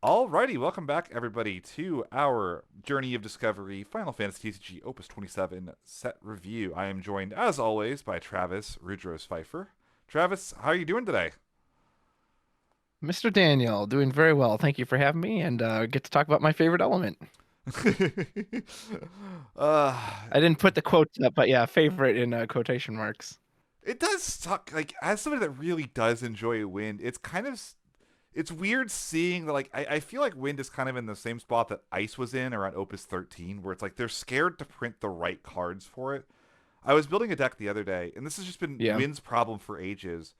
Alrighty, welcome back everybody to our Journey of Discovery Final Fantasy TCG Opus 27 set review. I am joined as always by Travis Rudros Pfeiffer. Travis, how are you doing today? Mr. Daniel, doing very well. Thank you for having me and get to talk about my favorite element. uh, I didn't put the quotes up, but yeah, favorite in quotation marks. it does suck. Like, as somebody that really does enjoy Wind, it's weird seeing that. Like, I feel like Wind is kind of in the same spot that Ice was in around Opus 13, where it's like they're scared to print the right cards for it. I was building a deck the other day, and this has just been Yeah. Wind's problem for ages.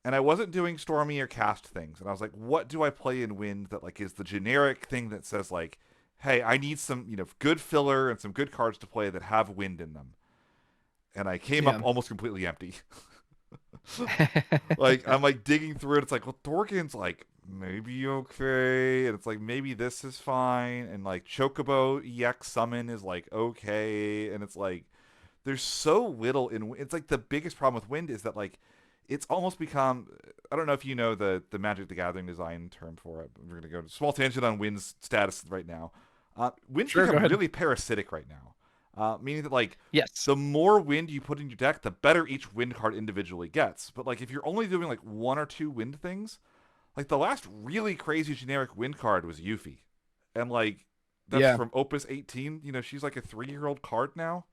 And I wasn't doing Stormy or cast things, and I was like, what do I play in Wind that like is the generic thing that says like, hey, I need some good filler and some good cards to play that have Wind in them. And I came up Yeah. almost completely empty. Like I'm like digging through it. It's like, well, Thorkin's like maybe okay, and it's like maybe this is fine, and like Chocobo EX summon is like okay, and it's like there's so little in. It's like the biggest problem with Wind is that like it's almost become. I don't know if you know the Magic the Gathering design term for it. We're gonna go to small tangent on Wind's status right now. Wind's Sure, go become ahead. really parasitic right now, meaning that like Yes. the more wind you put in your deck, the better each wind card individually gets. But like if you're only doing like one or two wind things, like the last really crazy generic wind card was Yuffie, and like that's Yeah. from Opus 18. She's like a 3-year-old card now.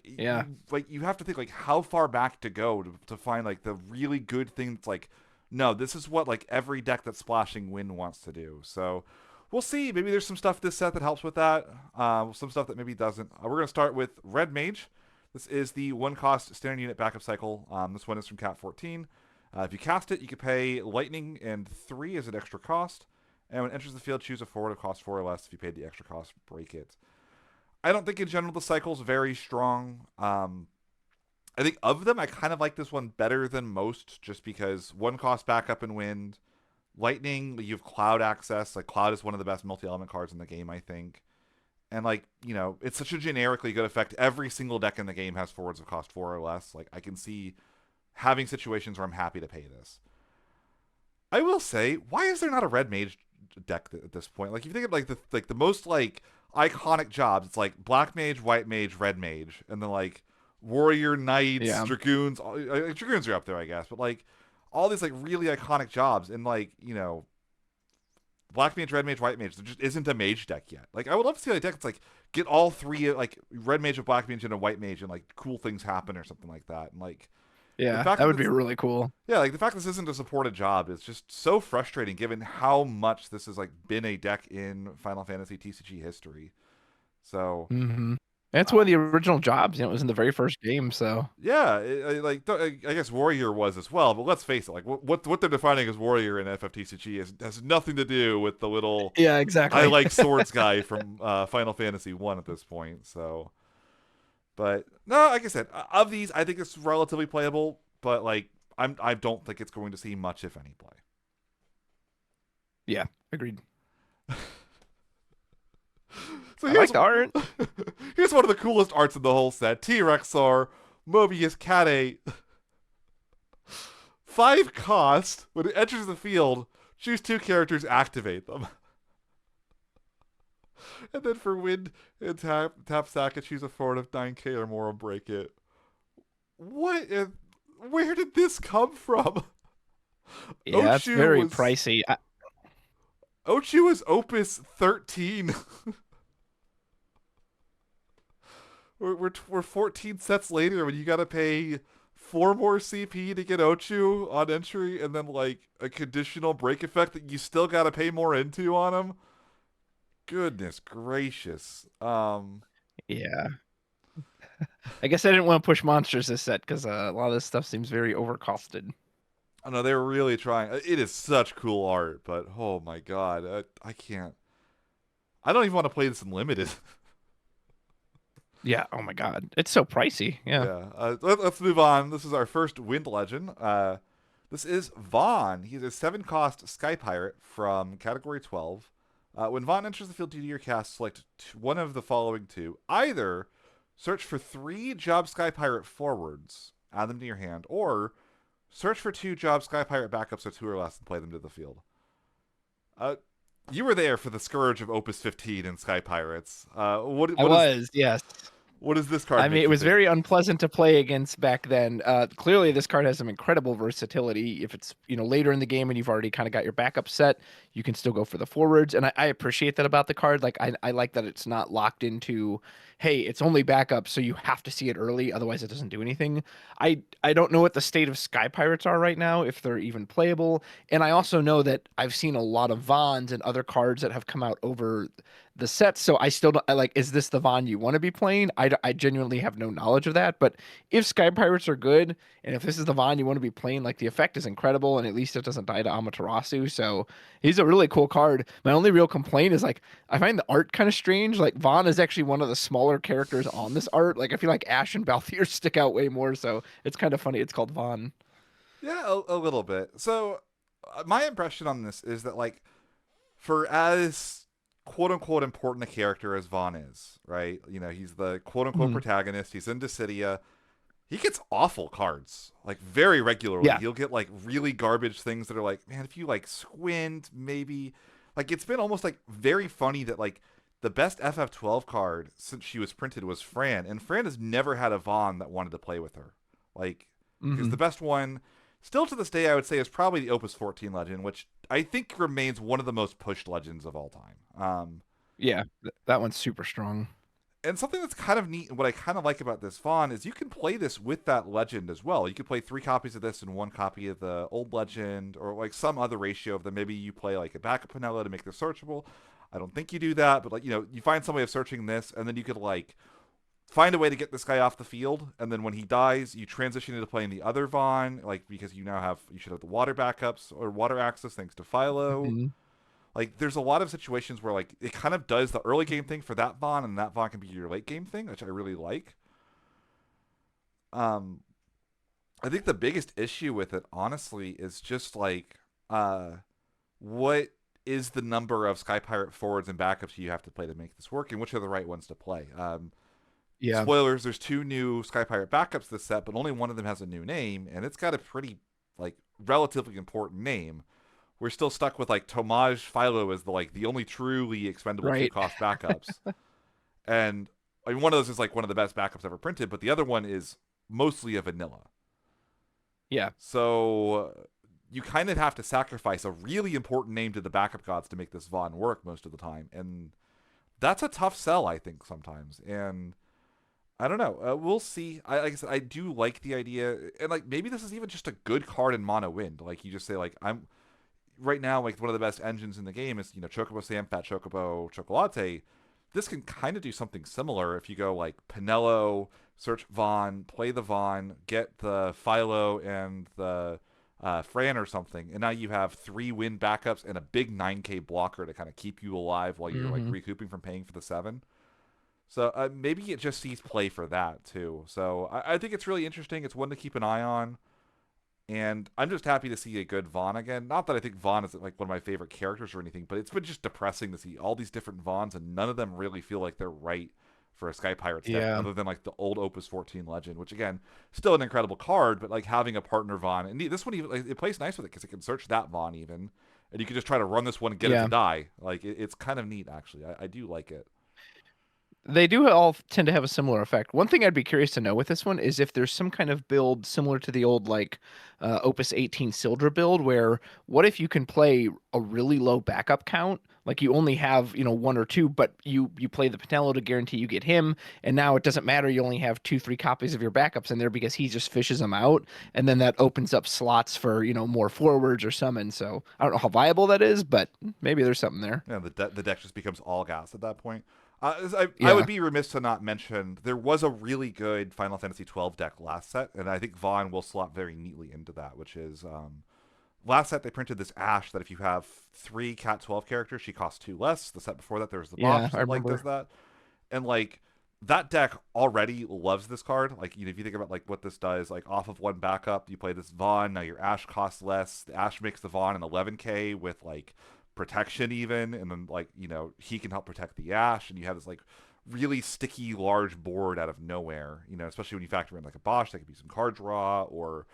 Yeah. You have to think like how far back to go to find like the really good thing that's like, no, this is what like every deck that's splashing wind wants to do. So we'll see. Maybe there's some stuff this set that helps with that. Some stuff that maybe doesn't. We're gonna start with Red Mage. This is the one cost standard unit backup cycle. This one is from Cat 14. If you cast it, you can pay Lightning and 3 as an extra cost. And when it enters the field, choose a forward of cost 4 or less. If you paid the extra cost, break it. I don't think in general the cycle's very strong. I think of them, I kind of like this one better than most, just because one cost backup and wind. Lightning, you have Cloud access. Like Cloud is one of the best multi-element cards in the game, I think. And like it's such a generically good effect. Every single deck in the game has forwards of cost 4 or less. Like I can see having situations where I'm happy to pay this. I will say, why is there not a red mage deck at this point? Like if you think of like the most like iconic jobs, it's like black mage, white mage, red mage, and then like warrior, knights, Yeah. dragoons. Dragoons are up there, I guess, but like all these like really iconic jobs, and like black mage, red mage, white mage. There just isn't a mage deck yet. Like I would love to see a deck that's like get all three like red mage, a black mage, and a white mage, and like cool things happen or something like that. And like the Yeah. fact That that would be it's really cool. yeah, like the fact this isn't a supported job is just so frustrating given how much this has like been a deck in Final Fantasy TCG history. So, hmm That's one uh, of the original jobs. It was in the very first game, so yeah, I guess Warrior was as well, but let's face it, like what they're defining as Warrior in FFTCG has nothing to do with the little yeah, I exactly. like swords guy from Final Fantasy 1 at this point. So, but no, like I said, of these I think it's relatively playable, but like I don't think it's going to see much if any play. Yeah, agreed. So I like here's the art. here's one of the coolest arts in the whole set. T-Rexar, Mobius Cat 8. 5 cost. When it enters the field, choose 2 characters, activate them. And then for win and tap sack and choose a forward of 9k or more and break it. What? Where did this come from? Yeah, it's Ochu very was pricey. Ochu was Opus 13. We're 14 sets later when you gotta pay 4 more CP to get Ochu on entry, and then like a conditional break effect that you still gotta pay more into on him. Goodness gracious. Yeah. I guess I didn't want to push monsters this set because a lot of this stuff seems very overcosted. I know they were really trying. It is such cool art, but oh my god, I can't. I don't even want to play this in limited. Yeah. Oh my God. It's so pricey. Yeah. Yeah. Let's move on. This is our first Wind Legend. This is Vaughn. He's a 7 cost Sky Pirate from Category 12. When Vaughn enters the field due to your cast, select one of the following two. Either search for 3 Job Sky Pirate forwards, add them to your hand, or search for 2 Job Sky Pirate backups of 2 or less and play them to the field. Uh, You were there for the scourge of Opus 15 and Sky Pirates. I was, yes. What does this card I mean, make it you was think? very unpleasant to play against back then. Clearly, this card has some incredible versatility. If it's later in the game and you've already kind of got your backup set, you can still go for the forwards, and I appreciate that about the card. Like I like that it's not locked into, hey, it's only backup, so you have to see it early, otherwise it doesn't do anything. I don't know what the state of Sky Pirates are right now, if they're even playable, and I also know that I've seen a lot of Vons and other cards that have come out over the sets. So I still don't, like, is this the Von you want to be playing? I genuinely have no knowledge of that. But if Sky Pirates are good, and if this is the Von you want to be playing, like the effect is incredible, and at least it doesn't die to Amaterasu. So he's a really cool card. My only real complaint is like I find the art kind of strange. Like Von is actually one of the smaller characters on this art. Like I feel like Ash and Balthier stick out way more. So it's kind of funny. It's called Von. Yeah, a little bit. So, my impression on this is that, like, for as quote unquote important a character as Vaughn is, right? You know, he's the quote unquote Mhm. protagonist. He's in Dissidia. He gets awful cards, like, very regularly. Yeah. He'll get, like, really garbage things that are like, man, if you, like, squint, maybe. Like, it's been almost, like, very funny that, like, the best FF12 card since she was printed was Fran, and Fran has never had a Vaughn that wanted to play with her. Like, because Hmm. the best one, still to this day, I would say, is probably the Opus 14 Legend, which I think remains one of the most pushed legends of all time. Yeah. That one's super strong. And something that's kind of neat and what I kind of like about this Vaughn is you can play this with that legend as well. You could play 3 copies of this and 1 copy of the old legend, or like some other ratio of them. Maybe you play like a backup Penella to make this searchable. I don't think you do that, but like, you know, you find some way of searching this, and then you could like find a way to get this guy off the field, and then when he dies, you transition into playing the other Vaughn, like because you should have the water backups or water access thanks to Philo. Hmm. Like there's a lot of situations where like it kind of does the early game thing for that Vaughn, and that Vaughn can be your late game thing, which I really like. Um, I think the biggest issue with it, honestly, is just like what is the number of Sky Pirate forwards and backups you have to play to make this work, and which are the right ones to play. Yeah. Spoilers: there's 2 new Sky Pirate backups this set, but only one of them has a new name, and it's got a pretty like relatively important name. We're still stuck with like Tomaj Philo as the like the only truly expendable two Right. cost backups. And I mean, one of those is like one of the best backups ever printed, but the other one is mostly a vanilla. Yeah. So you kind of have to sacrifice a really important name to the backup gods to make this Vaughn work most of the time, and that's a tough sell, I think, sometimes. And I don't know. We'll see. Like I said, I do like the idea, and like maybe this is even just a good card in mono wind. Like you just say, like I'm right now, like one of the best engines in the game is Chocobo Sam, Fat Chocobo, Chocolate. This can kind of do something similar if you go like Pinello, search Vaughn, play the Vaughn, get the Philo and the Fran or something, and now you have 3 win backups and a big 9K blocker to kind of keep you alive while you're like Hmm. recouping from paying for the 7. So maybe it just sees play for that too. So I think it's really interesting. It's one to keep an eye on. And I'm just happy to see a good Vaughn again. Not that I think Vaughn is like one of my favorite characters or anything, but it's been just depressing to see all these different Vaughns and none of them really feel like they're right for a Sky Pirates deck, Yeah. other than like the old Opus 14 Legend, which again, still an incredible card, but like having a partner Vaughn, and this one even like, it plays nice with it because it can search that Vaughn even, and you can just try to run this one and get it to Yeah. die. Like it's kind of neat actually. I do like it. They do all tend to have a similar effect. One thing I'd be curious to know with this one is if there's some kind of build similar to the old like Opus 18 Sildra build, where what if you can play a really low backup count, like you only have 1 or 2, but you play the Pinello to guarantee you get him, and now it doesn't matter. You only have 2, 3 copies of your backups in there because he just fishes them out, and then that opens up slots for more forwards or summons. So I don't know how viable that is, but maybe there's something there. Yeah, the deck just becomes all gas at that point. I would Yeah. be remiss to not mention there was a really good Final Fantasy 12 deck last set, and I think Vaughn will slot very neatly into that. Which is last set they printed this Ash that if you have 3 Cat 12 characters, she costs 2 less. The set before that there was the Yeah, Bosch I that like does remember. that, and like that deck already loves this card. Like if you think about like what this does, like off of 1 backup, you play this Vaughn. Now your Ash costs less. The Ash makes the Vaughn an 11K with like protection even, and then like he can help protect the Ash, and you have this like really sticky large board out of nowhere. Especially when you factor in like a Bosch that could be some card draw or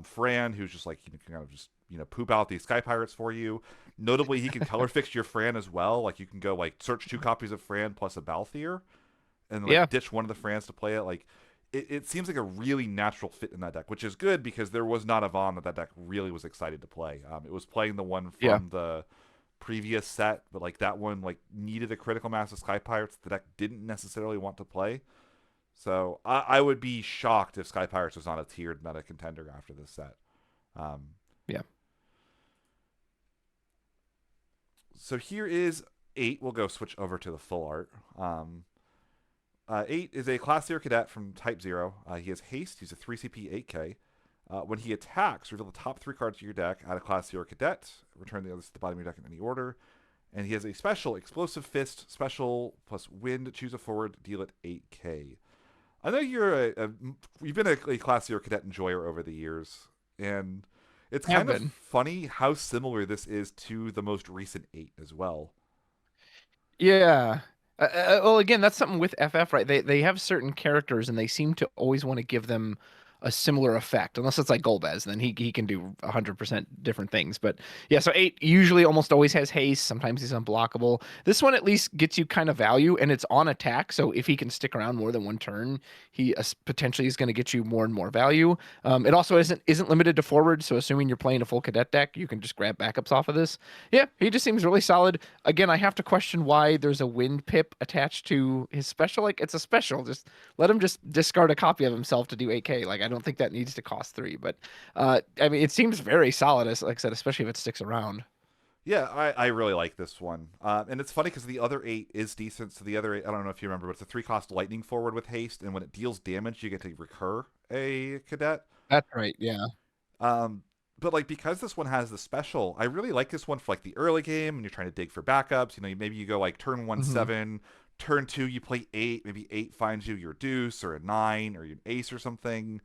Fran, who's just like kind of just poop out these Sky Pirates for you. Notably, he can color fix your Fran as well. Like you can go like search 2 copies of Fran plus a Balthier, and like Yeah, ditch one of the Frans to play it. Like it seems like a really natural fit in that deck, which is good because there was not a Von that deck really was excited to play. It was playing the one yeah. from the previous set, but like that one like needed a critical mass of Sky Pirates the deck didn't necessarily want to play. So I would be shocked if Sky Pirates was not a tiered meta contender after this set. Um, Yeah. so here is 8. We'll go switch over to the full art. 8 is a Class 0 cadet from Type 0. He has haste. He's a 3 CP 8K. When he attacks, reveal the top 3 cards of your deck, add a Class 0 cadet, return the others to the bottom of your deck in any order. And he has a special Explosive Fist, special plus wind, choose a forward, deal it 8K. I know you've been a Class 0 cadet enjoyer over the years, and it's Have kind of been. funny how similar this is to the most recent 8 as well. Yeah. Well, again, that's something with FF, right? They have certain characters, and they seem to always want to give them a similar effect, unless it's like Golbez, then he can do 100% different things. But yeah, so 8 usually almost always has haste. Sometimes he's unblockable. This one at least gets you kind of value, and it's on attack. So if he can stick around more than one turn, he potentially is going to get you more and more value. It also isn't limited to forward. So assuming you're playing a full cadet deck, you can just grab backups off of this. Yeah, he just seems really solid. Again, I have to question why there's a wind pip attached to his special. Like it's a special. Just let him just discard a copy of himself to do 8K. Like I don't think that needs to cost 3. But I mean, it seems very solid. As like I said, especially if it sticks around. Yeah, I really like this one. And it's funny because the other 8 is decent. So the other 8, I don't know if you remember, but it's a 3-cost lightning forward with haste. And when it deals damage, you get to recur a cadet. That's right. Yeah. Um, but like because this one has the special, I really like this one for like the early game when you're trying to dig for backups. Maybe you go like turn one Hmm. 7, turn 2 you play 8. Maybe 8 finds you your deuce or a 9 or an ace or something,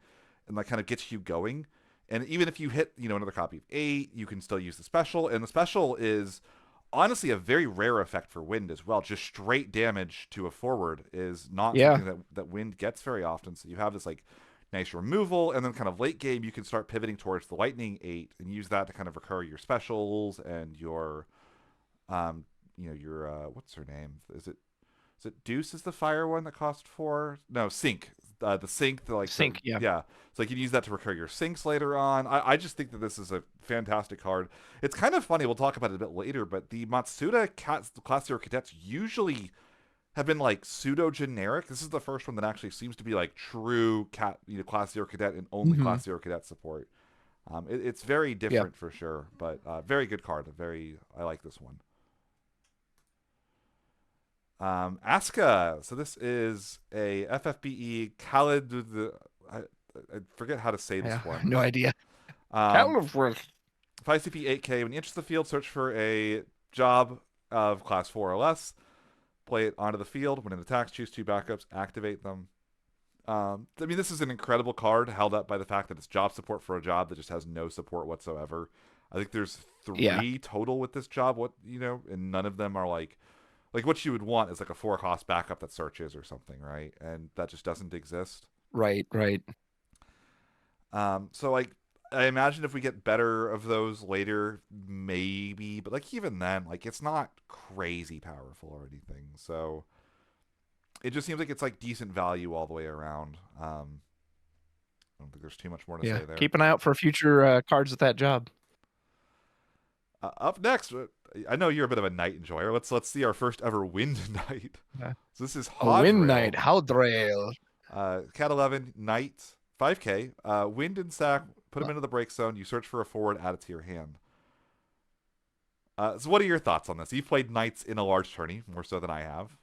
and that kind of gets you going. And even if you hit another copy of 8, you can still use the special. And the special is honestly a very rare effect for wind as well. Just straight damage to a forward is not Yeah. something that wind gets very often. So you have this like nice removal, and then kind of late game you can start pivoting towards the lightning 8 and use that to kind of recur your specials and your um your what's her name, is it Deuce is the fire one that cost 4? No, Sink. The Sink, Sync. Yeah. yeah. So you can use that to recur your sinks later on. I just think that this is a fantastic card. It's kind of funny. We'll talk about it a bit later, but the Matsuda Class 0 Cadets usually have been like pseudo generic. This is the first one that actually seems to be like true Class 0 Cadet and only Hmm. Class 0 Cadet support. It's very Yeah. different for sure, but very good card. I like this one. Aska. So this is a FFBE Khalid. I, I forget how to say this Yeah. one. No idea. Um, California. 5 CP 8K. When you enter the field, search for a job of class 4 or less. Play it onto the field. When it attacks, choose 2 backups. Activate them. I mean, this is an incredible card held up by the fact that it's job support for a job that just has no support whatsoever. I think there's Yeah. 3 total with this job. And none of them are like what you would want is like a 4-cost backup that searches or something, right? And that just doesn't exist. Right. Right. So like I imagine if we get better of those later, maybe, but like even then, like it's not crazy powerful or anything. So it just seems like it's like decent value all the way around. I don't think there's too much more to Yeah. say there. Keep an eye out for future cards with that job. Up next, I know you're a bit of a night enjoyer. Let's see our first ever wind night. Yeah. So this is A wind Hodrail. knight. How drail. Cat 11, Knight, 5K, wind and sack, put them into the break zone. You search for a forward, add it to your hand. So what are your thoughts on this? You've played Knights in a large tourney, more so than I have.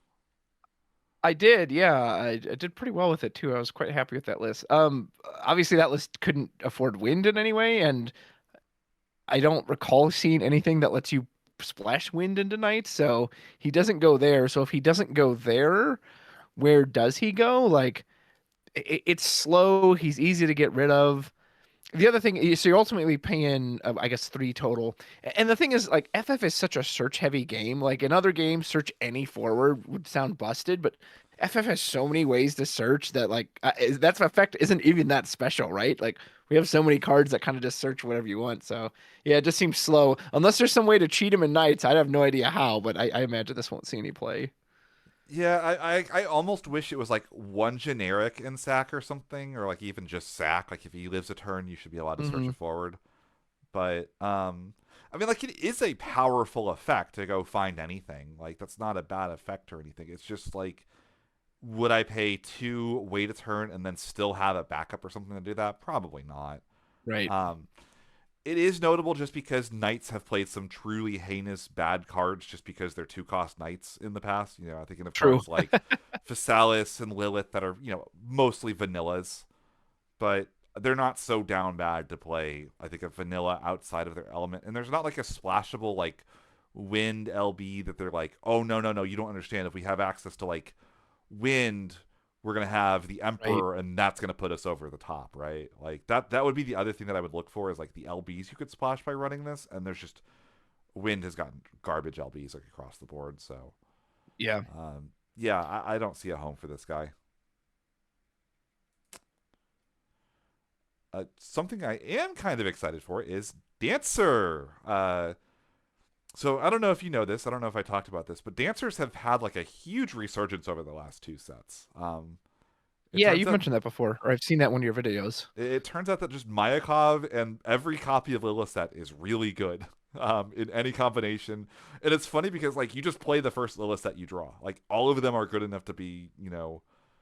I did, yeah. I did pretty well with it too. I was quite happy with that list. Obviously that list couldn't afford wind in any way, and I don't recall seeing anything that lets you splash wind into night, so he doesn't go there. So if he doesn't go there, where does he go? Like it's slow, he's easy to get rid of. The other thing is, so you're ultimately paying, I guess, 3 total. And the thing is, like, FF is such a search heavy game. Like, in other games, search any forward would sound busted, but FF has so many ways to search that, like, that's effect isn't even that special, right? Like, we have so many cards that kind of just search whatever you want. So yeah, it just seems slow. Unless there's some way to cheat them in Knights, I have no idea how, but I imagine this won't see any play. Yeah, I almost wish it was like one generic in sack or something, or like even just sack. Like if he lives a turn, you should be allowed to search Hmm. it forward. But I mean, like it is a powerful effect to go find anything. Like that's not a bad effect or anything. It's just like, would I pay two, wait a turn, and then still have a backup or something to do that? Probably not. Right. Um, it is notable just because knights have played some truly heinous bad cards just because they're two cost knights in the past. You know, I'm thinking of True. cards like Physalis and Lilith that are, mostly vanillas, but they're not so down bad to play, I think, a vanilla outside of their element. And there's not like a splashable like wind LB that they're like, oh no, no, no, you don't understand. If we have access to like wind, we're gonna have the Right. emperor and that's gonna put us over the top, right? Like that would be the other thing that I would look for is like the LBs you could splash by running this, and there's just wind has gotten garbage LBs like across the board. So Yeah. yeah, I don't see a home for this guy. Something I am kind of excited for is Dancer. So I don't know if you know this. I don't know if I talked about this, but dancers have had like a huge resurgence over the last two sets. It Yeah, turns you've out mentioned that before, or I've seen that in one of your videos. it turns out that just Mayakov and every copy of Lilith is really good in any combination. And it's funny because like you just play the first Lilith you draw. Like all of them are good enough to be,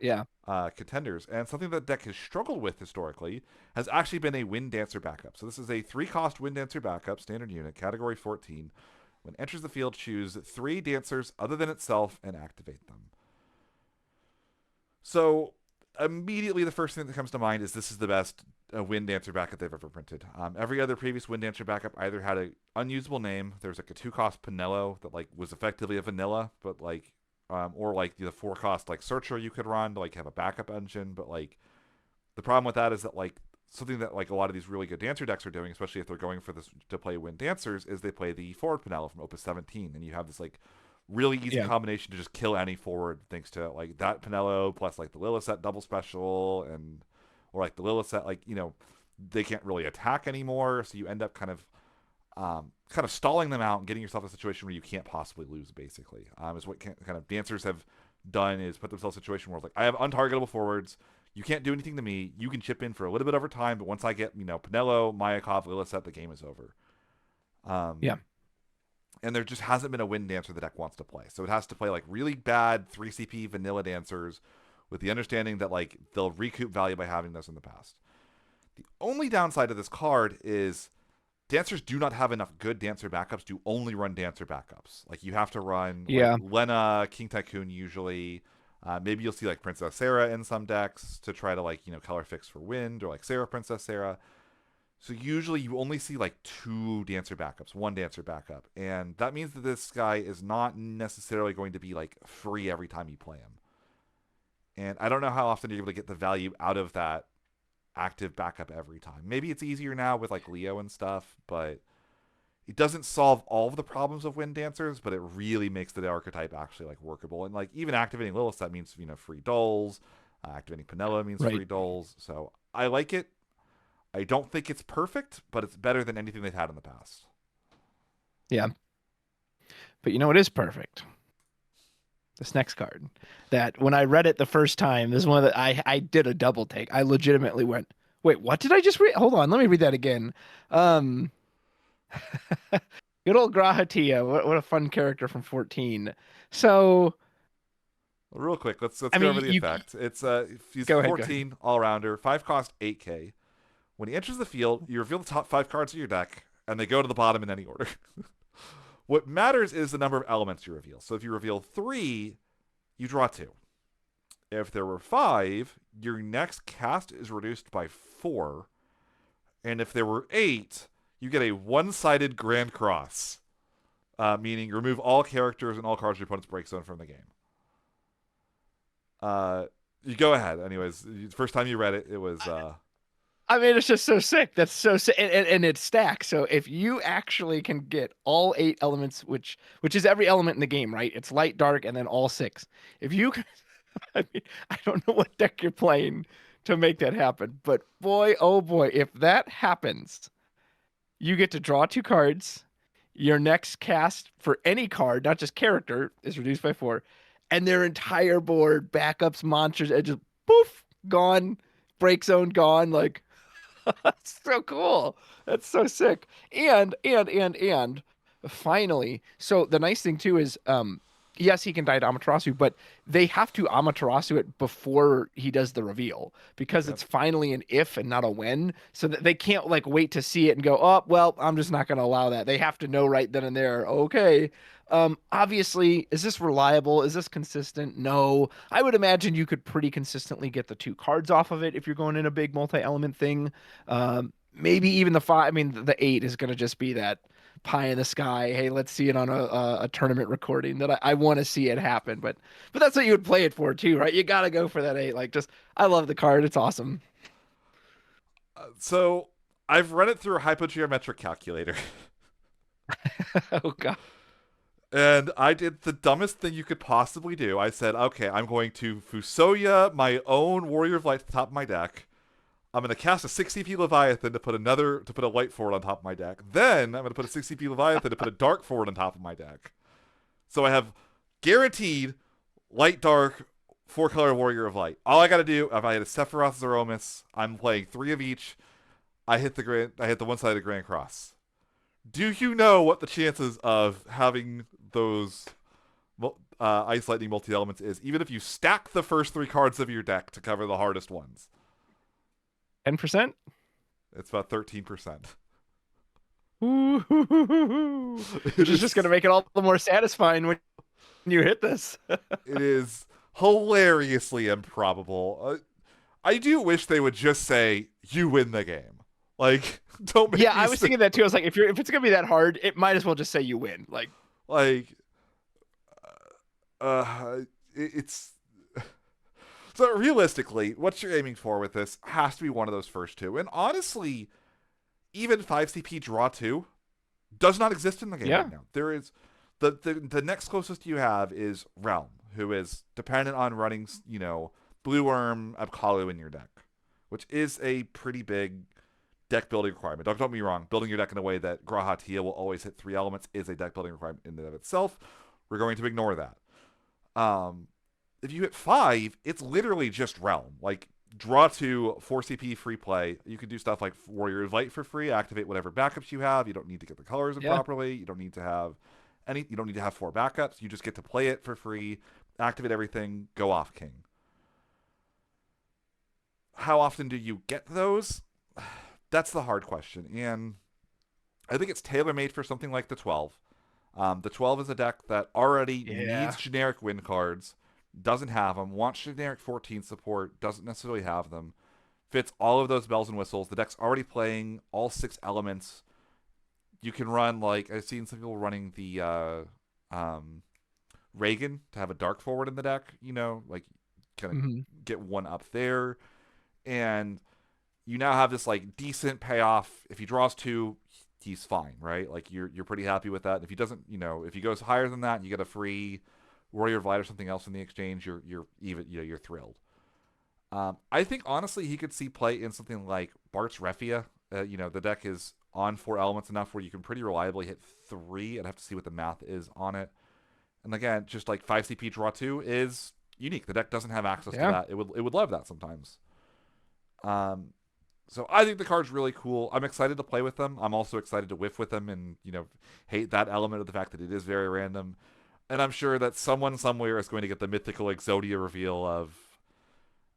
Yeah. contenders. And something that deck has struggled with historically has actually been a Wind Dancer backup. So this is a 3-cost Wind Dancer backup, standard unit, category 14. When it enters the field, choose 3 dancers other than itself and activate them. So immediately the first thing that comes to mind is this is the best Wind Dancer backup they've ever printed. Every other previous Wind Dancer backup either had an unusable name. There's like a 2-cost Pinello that like was effectively a vanilla, but like, or like the 4-cost like Searcher you could run to like have a backup engine. But like the problem with that is that like something that like a lot of these really good dancer decks are doing, especially if they're going for this to play Wind Dancers, is they play the forward Pinello from Opus 17, and you have this like really easy Yeah. combination to just kill any forward thanks to like that Pinello plus like the Lilith set double special and or like the Lilith set like they can't really attack anymore, so you end up kind of stalling them out and getting yourself in a situation where you can't possibly lose. Basically, is what kind of dancers have done is put themselves in a situation where it's like I have untargetable forwards. You can't do anything to me. You can chip in for a little bit over time, but once I get Pinello, Mayakov, Lilith set, the game is over. Um, Yeah. and there just hasn't been a Wind Dancer the deck wants to play. So it has to play like really bad 3 CP vanilla dancers with the understanding that like they'll recoup value by having those in the past. The only downside of this card is dancers do not have enough good dancer backups to only run dancer backups. Like you have to run like Yeah. Lena, King Tycoon usually. Maybe you'll see like Princess Sarah in some decks to try to like color fix for wind or like Sarah Princess Sarah. So usually you only see like 2 dancer backups, 1 dancer backup, and that means that this guy is not necessarily going to be like free every time you play him. And I don't know how often you're able to get the value out of that active backup every time. Maybe it's easier now with like Leo and stuff, but it doesn't solve all of the problems of Wind Dancers, but it really makes the archetype actually like workable. And like even activating Lilith, that means free dolls. Activating Penella means Right. free dolls. So I like it. I don't think it's perfect, but it's better than anything they've had in the past. Yeah. But you know what is perfect? This next card. That when I read it the first time, this is one that I did a double take. I legitimately went, wait, what did I just read? Hold on, let me read that again. Um, Good old Grahatia. What a fun character from 14. So, Real quick, let's I go mean, over the effect. It's he's go ahead, go ahead. 14 all rounder, 5-cost 8K. When he enters the field, you reveal the top 5 cards of your deck, and they go to the bottom in any order. What matters is the number of elements you reveal. So if you reveal 3, you draw 2. If there were 5, your next cast is reduced by 4. And if there were 8, you get a one-sided Grand Cross, meaning you remove all characters and all cards your opponent's break zone from the game. You go ahead. Anyways, first time you read it, it was. I mean, it's just so sick. That's so sick, and it's stacked. So if you actually can get all 8 elements, which is every element in the game, right? It's light, dark, and then all 6. If you, I mean, I don't know what deck you're playing to make that happen. But boy, oh boy, if that happens, you get to draw 2 cards. Your next cast for any card, not just character, is reduced by 4, and their entire board, backups, monsters, and just poof, gone. Break zone gone. Like that's so cool. That's so sick. And finally, so the nice thing too is yes, he can die to Amaterasu, but they have to Amaterasu it before he does the reveal because Yep. it's finally an if and not a when. So that they can't like wait to see it and go, oh, well, I'm just not going to allow that. They have to know right then and there. Okay. Obviously, is this reliable? Is this consistent? No. I would imagine you could pretty consistently get the 2 cards off of it if you're going in a big multi-element thing. Maybe even the 5. I mean, the 8 is going to just be that pie in the sky. Hey, let's see it on a tournament recording that I want to see it happen. But that's what you would play it for too, right? You got to go for that 8. Like, just I love the card. It's awesome. So I've run it through a hypogeometric calculator. Oh god. And I did the dumbest thing you could possibly do. I said, okay, I'm going to Fusoya my own Warrior of Light at the top of my deck. I'm going to cast a 6 CP Leviathan to put a light forward on top of my deck. Then I'm going to put a 6 CP Leviathan to put a dark forward on top of my deck. So I have guaranteed light dark 4-color Warrior of Light. All I got to do, if I hit a Sephiroth Zeromus, I'm playing 3 of each. I hit the one side of the Grand Cross. Do you know what the chances of having those Ice Lightning multi elements is, even if you stack the first 3 cards of your deck to cover the hardest ones? 10%? It's about 13%. Which It is just going is to make it all the more satisfying when you hit this. it is hilariously improbable. I do wish they would just say you win the game. Like, don't make Yeah, me I was thinking that too. I was like, if it's gonna be that hard, it might as well just say you win. Like, like uh it's so realistically, what you're aiming for with this has to be one of those first two. And honestly, even 5 CP draw 2 does not exist in the game yeah, right now. There is the next closest you have is Realm, who is dependent on running, Blue Worm Abkalu in your deck, which is a pretty big deck building requirement. Don't get me wrong, building your deck in a way that Grahatia will always hit 3 elements is a deck building requirement in and of itself. We're going to ignore that. If you hit 5, it's literally just Realm. Like, draw 2, 4 CP free play. You can do stuff like Warrior of Light for free, activate whatever backups you have. You don't need to get the colors in yeah. properly. You don't need to have 4 backups. You just get to play it for free, activate everything, go off king. How often do you get those? That's the hard question. And I think it's tailor made for something like the 12. The 12 is a deck that already needs Yeah. generic win cards, doesn't have them, wants generic 14 support, doesn't necessarily have them, fits all of those bells and whistles. The deck's already playing all 6 elements. You can run, like, I've seen some people running the Reagan to have a dark forward in the deck, like kind of Hmm. get one up there. And you now have this like decent payoff. If he draws 2, he's fine, right? Like you're pretty happy with that. If he doesn't, if he goes higher than that, you get a free Warrior of Light or something else in the exchange. You're even, you're thrilled. I think honestly he could see play in something like Bart's Refia. The deck is on 4 elements enough where you can pretty reliably hit 3. I'd have to see what the math is on it. And again, just like 5 CP draw 2 is unique. The deck doesn't have access to Yeah. that. It would love that sometimes. Um, so I think the card's really cool. I'm excited to play with them. I'm also excited to whiff with them and, hate that element of the fact that it is very random. And I'm sure that someone somewhere is going to get the mythical Exodia reveal of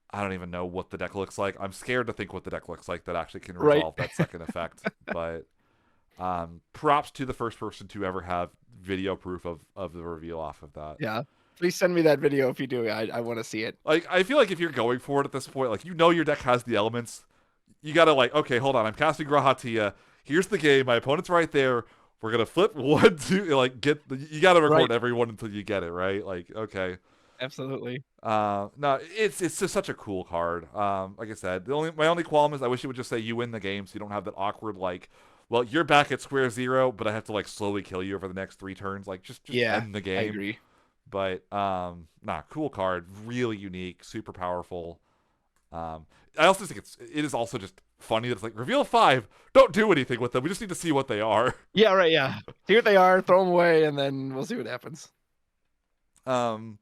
I don't even know what the deck looks like. I'm scared to think what the deck looks like that actually can Right. resolve that second effect. But props to the first person to ever have video proof of the reveal off of that. Yeah. Please send me that video if you do. I want to see it. Like, I feel like if you're going for it at this point, like, your deck has the elements, you gotta, like, okay, hold on, I'm casting Grahatia. Here's the game. My opponent's right there. We're gonna flip 1, 2, like, you gotta record Right. everyone until you get it, right? Like, okay. Absolutely. No, it's just such a cool card. Like I said, my only qualm is I wish it would just say you win the game, so you don't have that awkward like, well, you're back at square zero, but I have to like slowly kill you over the next 3 turns. Like, just Yeah. end the I game. agree. But cool card, really unique, super powerful. Um, I also think it is also just funny that it's like reveal 5. Don't do anything with them. We just need to see what they are. Yeah, right. Yeah. Here they are. Throw them away, and then we'll see what happens. Um,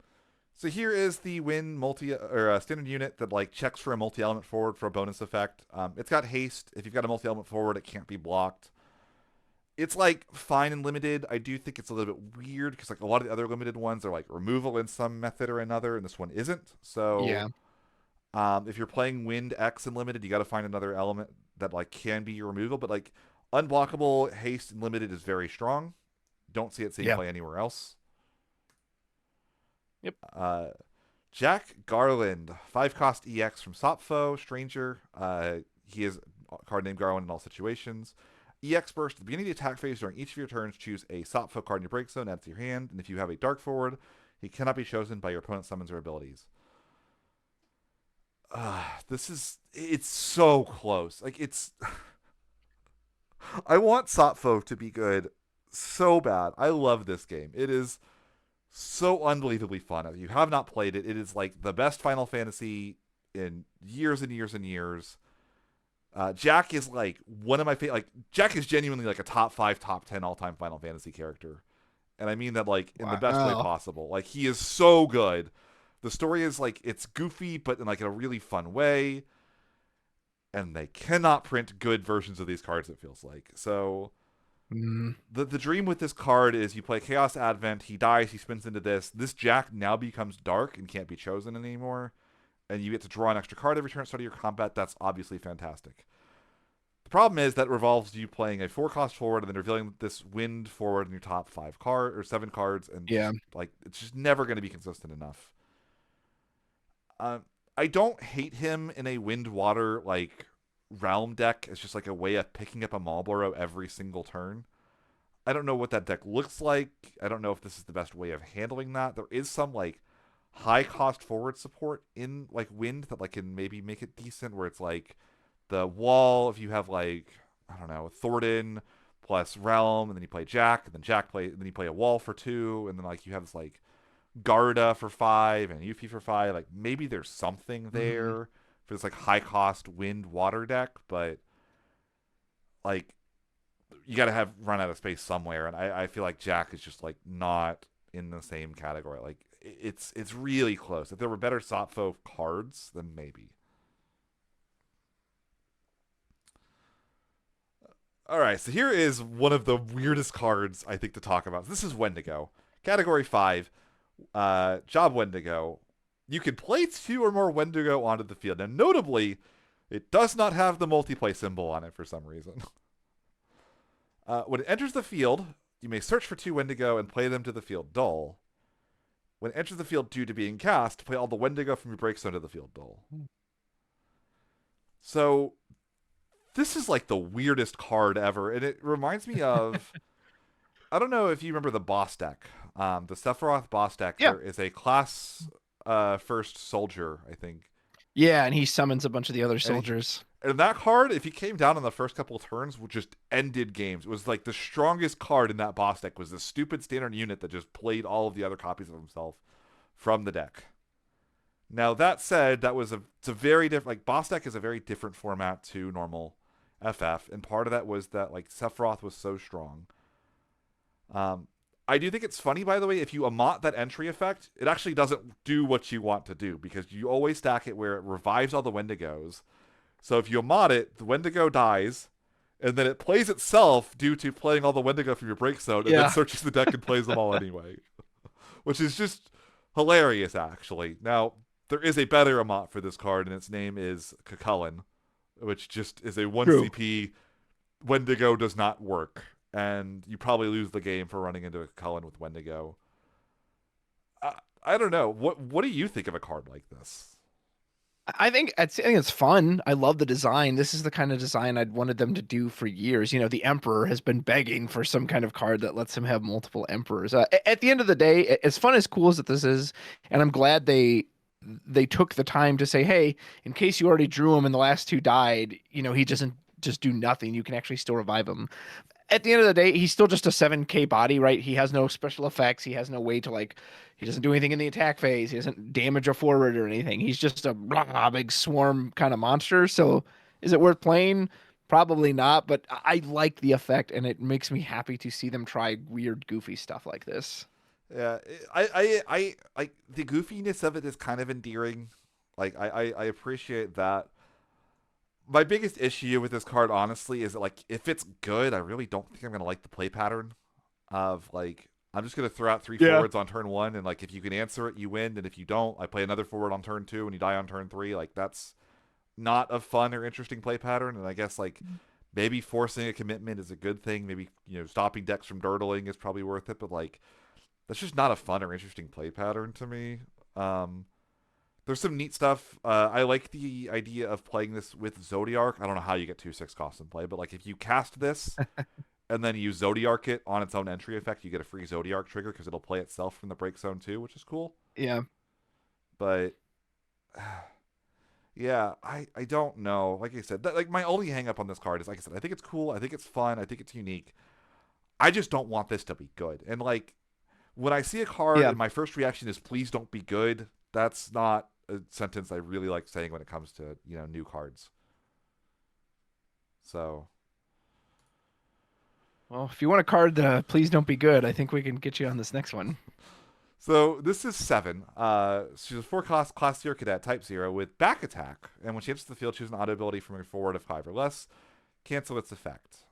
so here is the win multi or standard unit that like checks for a multi element forward for a bonus effect. It's got haste. If you've got a multi element forward, it can't be blocked. It's like fine and limited. I do think it's a little bit weird because like a lot of the other limited ones are like removal in some method or another, and this one isn't. So Yeah. if you're playing Wind X and limited, you got to find another element that like can be your removal. But like unblockable haste and limited is very strong. Don't see it seeing Yeah. play anywhere else. Yep. Uh, Jack Garland, 5 cost EX from Sopfo, Stranger. He is a card named Garland in all situations. EX burst. At the beginning of the attack phase during each of your turns, choose a Sopfo card in your break zone, add to your hand, and if you have a Dark forward, he cannot be chosen by your opponent's summons or abilities. It's so close. Like, it's. I want Sopfo to be good so bad. I love this game. It is so unbelievably fun. If you have not played it, it is like the best Final Fantasy in years and years and years. Jack is like one of my favorite. Like Jack is genuinely like a top 5, top 10 all time Final Fantasy character, and I mean that like in the best way Wow. possible. Like he is so good. The story is like it's goofy, but in like a really fun way. And they cannot print good versions of these cards. It feels like so. Mm, The dream with this card is you play Chaos Advent, he dies, he spins into this. This Jack now becomes dark and can't be chosen anymore, and you get to draw an extra card every turn at the start of your combat. That's obviously fantastic. The problem is that revolves you playing a 4 cost forward and then revealing this wind forward in your top 5 card or 7 cards, and yeah. just like it's just never going to be consistent enough. Um, I don't hate him in a wind water like realm deck. It's just like a way of picking up a Marlboro every single turn. I don't know what that deck looks like. I don't know if this is the best way of handling that. There is some like high cost forward support in like wind that like can maybe make it decent where it's like the wall if you have like I don't know, Thornton plus Realm and then you play Jack and then Jack play and then you play a wall for 2 and then like you have this like Garda for 5 and Yuffie for 5. Like maybe there's something Mm, there for this like high cost wind water deck, but like you got to have run out of space somewhere, and I feel like Jack is just like not in the same category. Like it's really close. If there were better Sopfo cards, then maybe. All right, so here is one of the weirdest cards I think to talk about. This is Wendigo, Category 5, Job Wendigo. You can play 2 or more Wendigo onto the field. Now, notably, it does not have the multiplay symbol on it for some reason. When it enters the field, you may search for 2 Wendigo and play them to the field dull. When it enters the field due to being cast, play all the Wendigo from your break zone to the field dull. So this is like the weirdest card ever, and it reminds me of I don't know if you remember the boss deck, the Sephiroth boss deck. yeah. There is a class first soldier, I think, Yeah, and he summons a bunch of the other and soldiers. and that card, if he came down in the first couple of turns, would just ended games. It was like the strongest card in that boss deck was this stupid standard unit that just played all of the other copies of himself from the deck. Now that said, it's a very different like boss deck is a very different format to normal FF, and part of that was that like Sephiroth was so strong. Um, I do think it's funny, by the way, if you amot that entry effect, it actually doesn't do what you want to do because you always stack it where it revives all the Wendigos. So if you mod it, the Wendigo dies, and then it plays itself due to playing all the Wendigo from your break zone, and then Yeah. searches the deck and plays them all anyway, which is just hilarious, actually. Now there is a better Amot for this card, and its name is Cucullin, which just is a one True. CP. Wendigo does not work, and you probably lose the game for running into a Cucullin with Wendigo. I don't know. What do you think of a card like this? I think it's fun. I love the design. This is the kind of design I'd wanted them to do for years. You know, the Emperor has been begging for some kind of card that lets him have multiple emperors. At the end of the day, as fun as cool as this is, and I'm glad they took the time to say, hey, in case you already drew him and the last two died, you know, he doesn't just do nothing. You can actually still revive him. at the end of the day, he's still just a 7K body, right? He has no special effects. He has no way to like, he doesn't do anything in the attack phase. He doesn't damage a forward or anything. He's just a blah, big swarm kind of monster. So is it worth playing? Probably not, but I like the effect and it makes me happy to see them try weird, goofy stuff like this. Yeah, I like the goofiness of it is kind of endearing. Like I appreciate that. My biggest issue with this card, honestly, is that like if it's good, I really don't think I'm gonna like the play pattern of like I'm just gonna throw out three Yeah. forwards on turn one, and like if you can answer it, you win, and if you don't, I play another forward on turn two, and you die on turn three. Like that's not a fun or interesting play pattern, and I guess like maybe forcing a commitment is a good thing. Maybe stopping decks from durdling is probably worth it, but like that's just not a fun or interesting play pattern to me. Um, there's some neat stuff. I like the idea of playing this with Zodiark. I don't know how you get 2/6 cost in play, but like if you cast this and then you Zodiark it on its own entry effect, you get a free Zodiark trigger because it'll play itself from the break zone too, which is cool. Yeah. But yeah, I don't know. Like I said, like my only hang up on this card is like I said, I think it's cool, I think it's fun, I think it's unique. I just don't want this to be good. And like when I see a card Yeah. and my first reaction is please don't be good, that's not a sentence I really like saying when it comes to, new cards. So Well, if you want a card, please don't be good. I think we can get you on this next one. so this is 7. She's a 4 cost class 0 cadet type 0 with back attack, and when she enters the field, choose an auto ability from your forward of 5 or less. Cancel its effect.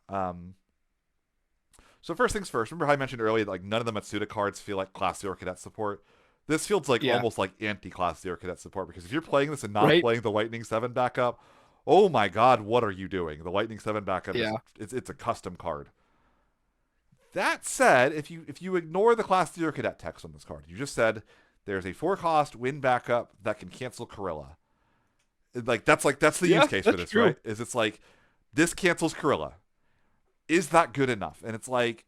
So first things first, remember how I mentioned earlier that like none of the Matsuda cards feel like class 0 cadet support? This feels like Yeah. almost like anti-class 0 cadet support because if you're playing this and not Right? playing the Lightning 7 backup, oh my god, what are you doing? The Lightning 7 backup is Yeah. it's a custom card. That said, if you ignore the class 0 cadet text on this card, you just said there's a 4 cost win backup that can cancel Corilla. That's the use Yeah, case for that's this, true. right? Is it's like this cancels Corilla. Is that good enough? And it's like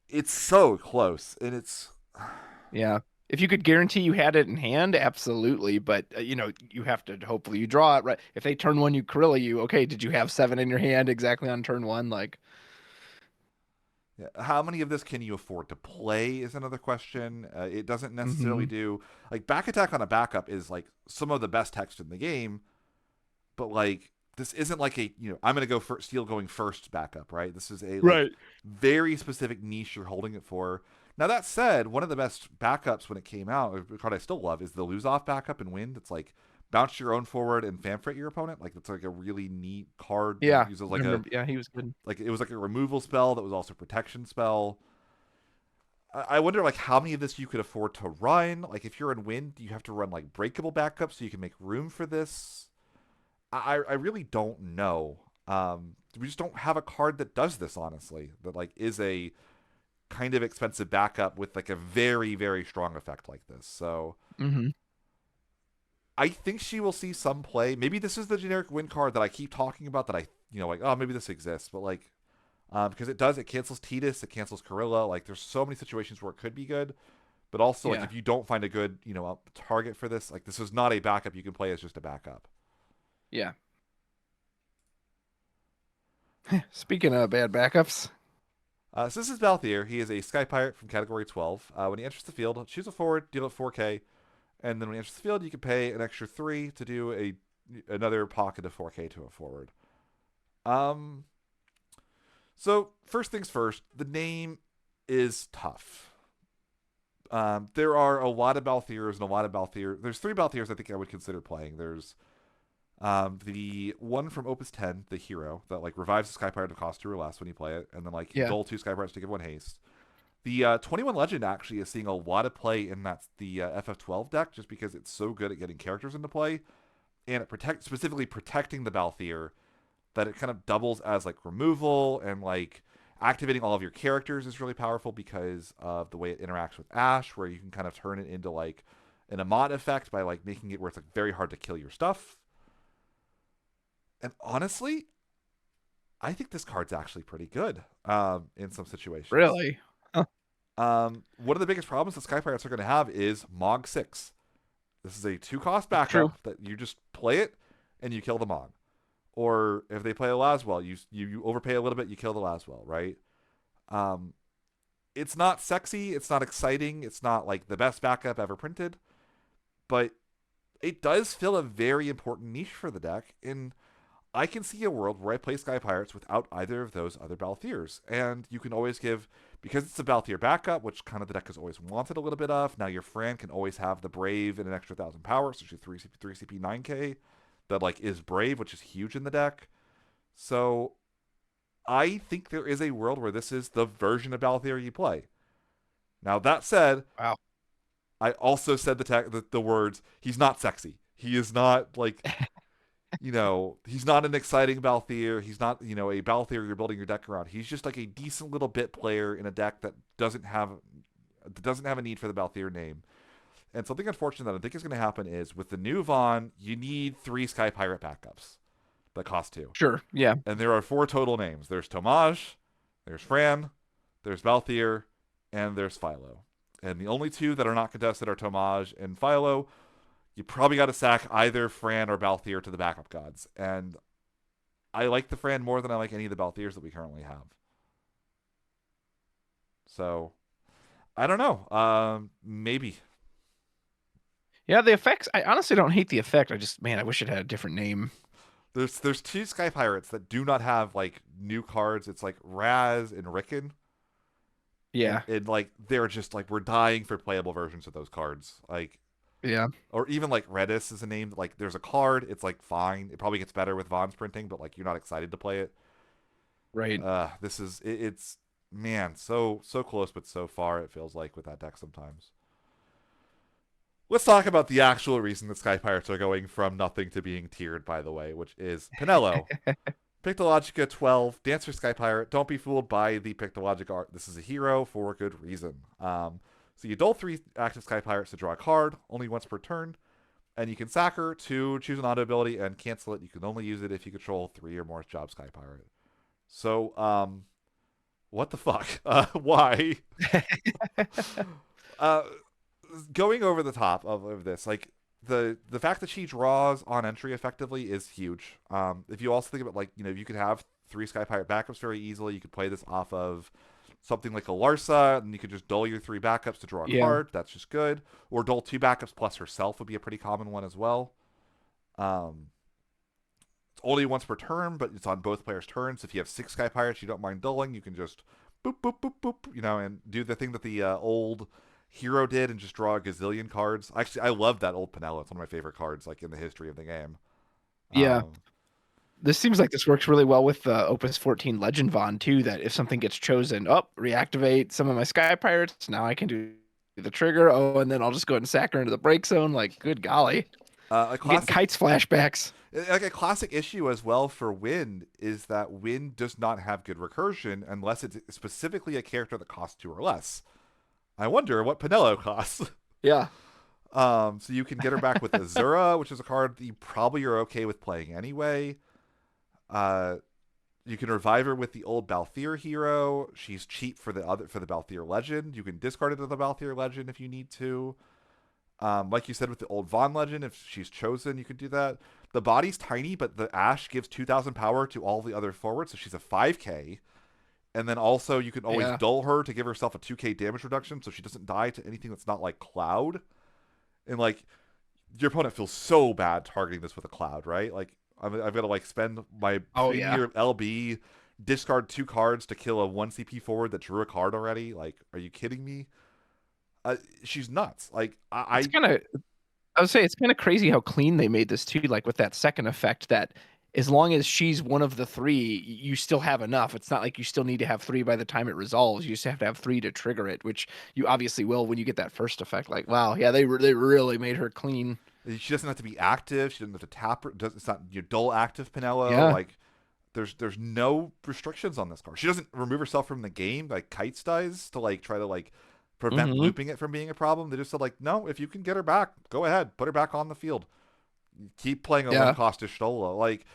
it's so close and it's Yeah. If you could guarantee you had it in hand, absolutely. But you have to hopefully you draw it right. If they turn one, you Corilla you. Okay, did you have seven in your hand exactly on turn one? Like, yeah, how many of this can you afford to play is another question. It doesn't necessarily hmm do like back attack on a backup is like some of the best text in the game, but like this isn't like a I'm gonna go for steel going first backup, right? This is a like Right. very specific niche you're holding it for. Now that said, one of the best backups when it came out, a card I still love, is the lose off backup in Wind. It's like bounce your own forward and fanfret your opponent. Like it's like a really neat card that Yeah. uses I like a remember. Yeah, he was good. like it was like a removal spell that was also a protection spell. I wonder like how many of this you could afford to run. Like if you're in Wind, do you have to run like breakable backup so you can make room for this? I really don't know. We just don't have a card that does this honestly. That like is a kind of expensive backup with like a very very strong effect like this. So hmm I think she will see some play. Maybe this is the generic win card that I keep talking about. That I like oh maybe this exists, but like because it cancels Titus, it cancels Corilla. Like there's so many situations where it could be good, but also like Yeah. if you don't find a good target for this, like this is not a backup you can play as just a backup. Yeah. Speaking of bad backups, So this is Balthier. He is a Sky Pirate from Category 12. When he enters the field, choose a forward, deal it 4K, and then when he enters the field, you can pay an extra 3 to do another pocket of 4K to a forward. Um, so first things first, the name is tough. There are a lot of Balthiers and a lot of Balthier. There's 3 Balthiers I think I would consider playing. There's the one from Opus 10, the hero that like revives the Sky Pirate to cost 2 or less when you play it, and then like you yeah. dole 2 Sky Pirates to give 1 haste. The 21 Legend actually is seeing a lot of play in the FF12 deck just because it's so good at getting characters into play and it specifically protecting the Balthier that it kind of doubles as like removal and like activating all of your characters is really powerful because of the way it interacts with Ash, where you can kind of turn it into like an Amat effect by like making it where it's like very hard to kill your stuff. And honestly, I think this card's actually pretty good in some situations. Really? Huh. One of the biggest problems that Sky Pirates are going to have is Mog 6. This is a 2 cost That's true. backup that you just play it and you kill the Mog. Or if they play a Laswell, you overpay a little bit, you kill the Laswell, right? Um, it's not sexy, it's not exciting, it's not like the best backup ever printed, but it does fill a very important niche for the deck. And I can see a world where I play Sky Pirates without either of those other Balthiers. And you can always give, because it's a Balthier backup, which kind of the deck has always wanted a little bit of. Now your Fran can always have the Brave and an extra 1,000 power, so she's 3 CP 9K. That like is Brave, which is huge in the deck. So I think there is a world where this is the version of Balthier you play. Now that said, Wow. I also said the words. He's not sexy. He is not like he's not an exciting Balthier. He's not a Balthier you're building your deck around. He's just like a decent little bit player in a deck that doesn't have a need for the Balthier name. And something unfortunate that I think is going to happen is with the new Vaughn, you need 3 Sky Pirate backups that cost 2. Sure. Yeah. And there are 4 total names. There's Tomaj, there's Fran, there's Balthier, and there's Philo. And the only 2 that are not contested are Tomaj and Philo. You probably got to sack either Fran or Balthier to the backup gods. And I like the Fran more than I like any of the Balthiers that we currently have. So, I don't know. Maybe. Yeah, the effects. I honestly don't hate the effect. Man, I wish it had a different name. There's 2 Sky Pirates that do not have like new cards. It's like Raz and Rickon. And, Yeah. and like they're just like we're dying for playable versions of those cards. Like Yeah. or even like Redis is a name. Like there's a card, it's like fine. It probably gets better with Vaughn's printing, but like you're not excited to play it. Right. This is it's man so close but so far. It feels like with that deck sometimes. Let's talk about the actual reason that Sky Pirates are going from nothing to being tiered. By the way, which is Pinello. Pictologica 12, Dancer Sky Pirate. Don't be fooled by the Pictologica art. This is a hero for a good reason. So you dole 3 active Sky Pirates to draw a card, only once per turn, and you can sack her to choose an auto ability and cancel it. You can only use it if you control 3 or more Job Sky Pirate. So, what the fuck? Why? uh, Going over the top of this, like the fact that she draws on entry effectively is huge. If you also think about like you could have 3 Sky Pirate backups very easily. You could play this off of something like a Larsa, and you could just dole your 3 backups to draw a Yeah. card. That's just good. Or dole 2 backups plus herself would be a pretty common one as well. Um, it's only once per turn, but it's on both players' turns. If you have 6 Sky Pirates, you don't mind doling. You can just boop boop boop boop, and do the thing that the old hero did and just draw a gazillion cards. Actually, I love that old Pinella. It's one of my favorite cards, like in the history of the game. Yeah. Um, This seems like this works really well with Opus 14 Legend Von too. That if something gets chosen, reactivate some of my Sky Pirates. Now I can do the trigger. Oh, and then I'll just go ahead and sack her into the break zone. Like, good golly, a I'm getting classic, kites flashbacks. like a classic issue as well for Wind is that Wind does not have good recursion unless it's specifically a character that costs 2 or less. I wonder what Pinello costs. Yeah. So you can get her back with Azura, which is a card that you probably are okay with playing anyway. Uh, you can revive her with the old Balthier hero. She's cheap for the Balthier legend. You can discard it to the Balthier legend if you need to. Like you said with the old Vaughn legend, if she's chosen, you could do that. The body's tiny, but the Ash gives 2,000 power to all the other forwards, so she's a 5K. And then also you can always Yeah. dull her to give herself a 2K damage reduction, so she doesn't die to anything that's not like Cloud. And like your opponent feels so bad targeting this with a Cloud, right? Like I've got to like spend my Oh yeah. premier LB, discard 2 cards to kill a 1 CP forward that drew a card already. Like, are you kidding me? She's nuts. Like It's kind of. I would say it's kind of crazy how clean they made this too. Like with that second effect, that as long as she's one of the 3, you still have enough. It's not like you still need to have 3 by the time it resolves. You just have to have 3 to trigger it, which you obviously will when you get that first effect. Like, wow, yeah, they really made her clean. she doesn't have to be active. She doesn't have to tap her. It's not your dull active Pinello. Yeah. Like there's no restrictions on this card. She doesn't remove herself from the game like Kites does to like try to like prevent Hmm. looping it from being a problem. They just said like, no, if you can get her back, go ahead, put her back on the field. Keep playing a one Yeah. cost Ishtola. Like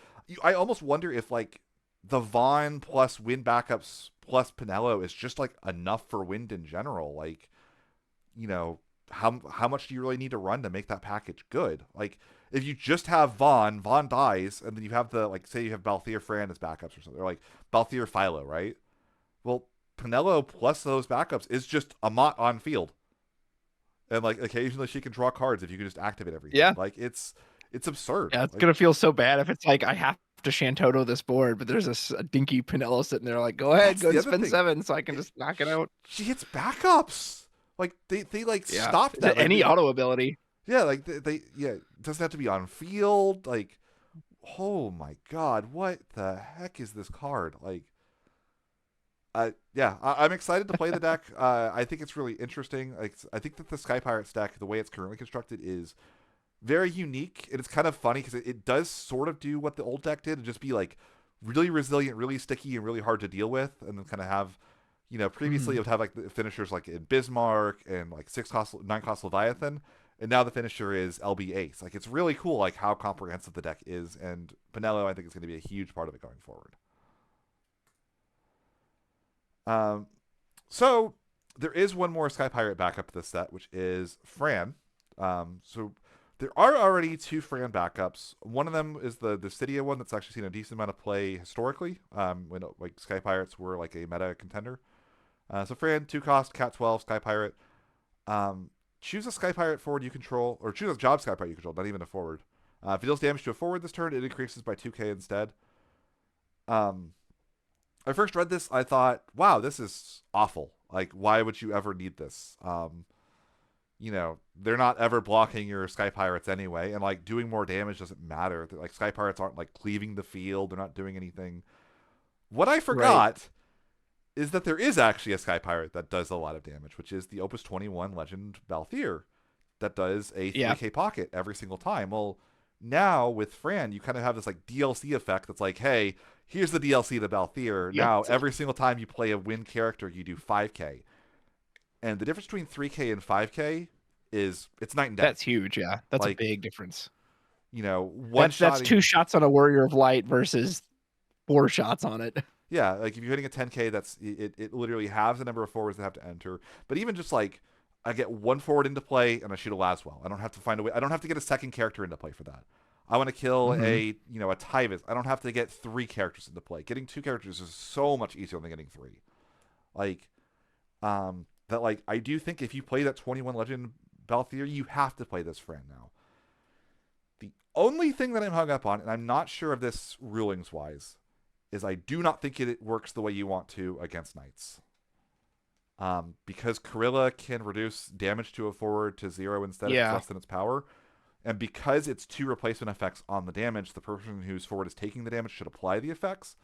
I almost wonder if like the Vaughn plus Wind backups plus Pinello is just like enough for Wind in general. Like, you know, how much do you really need to run to make that package good? Like if you just have Vaughn dies, and then you have the like say you have Balthier Fran as backups or something, or like Balthier Philo, right? Well, Penelo plus those backups is just a Mott on field, and like occasionally she can draw cards if you can just activate everything. Yeah. Like it's absurd. Yeah, it's Like gonna feel so bad if it's like I have to Shantoto this board, but there's a dinky Pinello sitting there like, go ahead, that's go the and other spend thing. 7 so I can It, just knock it out. she hits backups. Like they like Yeah. stopped that. Like Any auto ability. yeah, like they yeah, it doesn't have to be on field. Like oh my god, what the heck is this card? Like yeah, I'm excited to play the deck. I think it's really interesting. Like, I think that the Sky Pirates deck, the way it's currently constructed, is very unique, and it's kind of funny because it does sort of do what the old deck did, and just be like really resilient, really sticky, and really hard to deal with, and then kind of have, previously Mhm. it would have like the finishers like in Bismarck and like 9 cost Leviathan, and now the finisher is LB Ace. Like it's really cool, like how comprehensive the deck is, and Pinello I think is going to be a huge part of it going forward. Um, so there is one more Sky Pirate backup to this set, which is Fran. So there are already 2 Fran backups. One of them is the Cydia one that's actually seen a decent amount of play historically. When like Sky Pirates were like a meta contender. So Fran, 2 cost, Cat 12, Sky Pirate. Um, choose a Sky Pirate forward you control, or choose a job Sky Pirate you control, not even a forward. If it deals damage to a forward this turn, it increases by 2k instead. Um, I first read this, I thought, wow, this is awful. Like, why would you ever need this? They're not ever blocking your Sky Pirates anyway, and like doing more damage doesn't matter. Like Sky Pirates aren't like cleaving the field, they're not doing anything. What I Right. forgot is that there is actually a Sky Pirate that does a lot of damage, which is the Opus 21 Legend Balthier that does a Yeah. 3k pocket every single time. Well, now with Fran, you kind of have this like DLC effect that's like, hey, here's the DLC to Balthier. Yep. Now, every single time you play a win character, you do 5k. And the difference between 3k and 5k is it's night and day. That's huge. Yeah. That's a Like, big difference. one That's 2 shotting. shots on a Warrior of Light versus 4 shots on it. Yeah, like if you're hitting a 10k, it literally halves the number of forwards that have to enter. But even just like I get one forward into play and I shoot a Laswell. I don't have to find a way. I don't have to get a second character into play for that. I want to kill Hmm. a Tyvis. I don't have to get 3 characters into play. Getting 2 characters is so much easier than getting 3. Like that like I do think if you play that 21 Legend Balthier, you have to play this friend now. The only thing that I'm hung up on, and I'm not sure of this rulings wise, is I do not think it works the way you want to against knights. Because Corilla can reduce damage to a forward to 0 instead if it's Yeah. less than its power, and because it's 2 replacement effects on the damage, the person whose forward is taking the damage should apply the effects.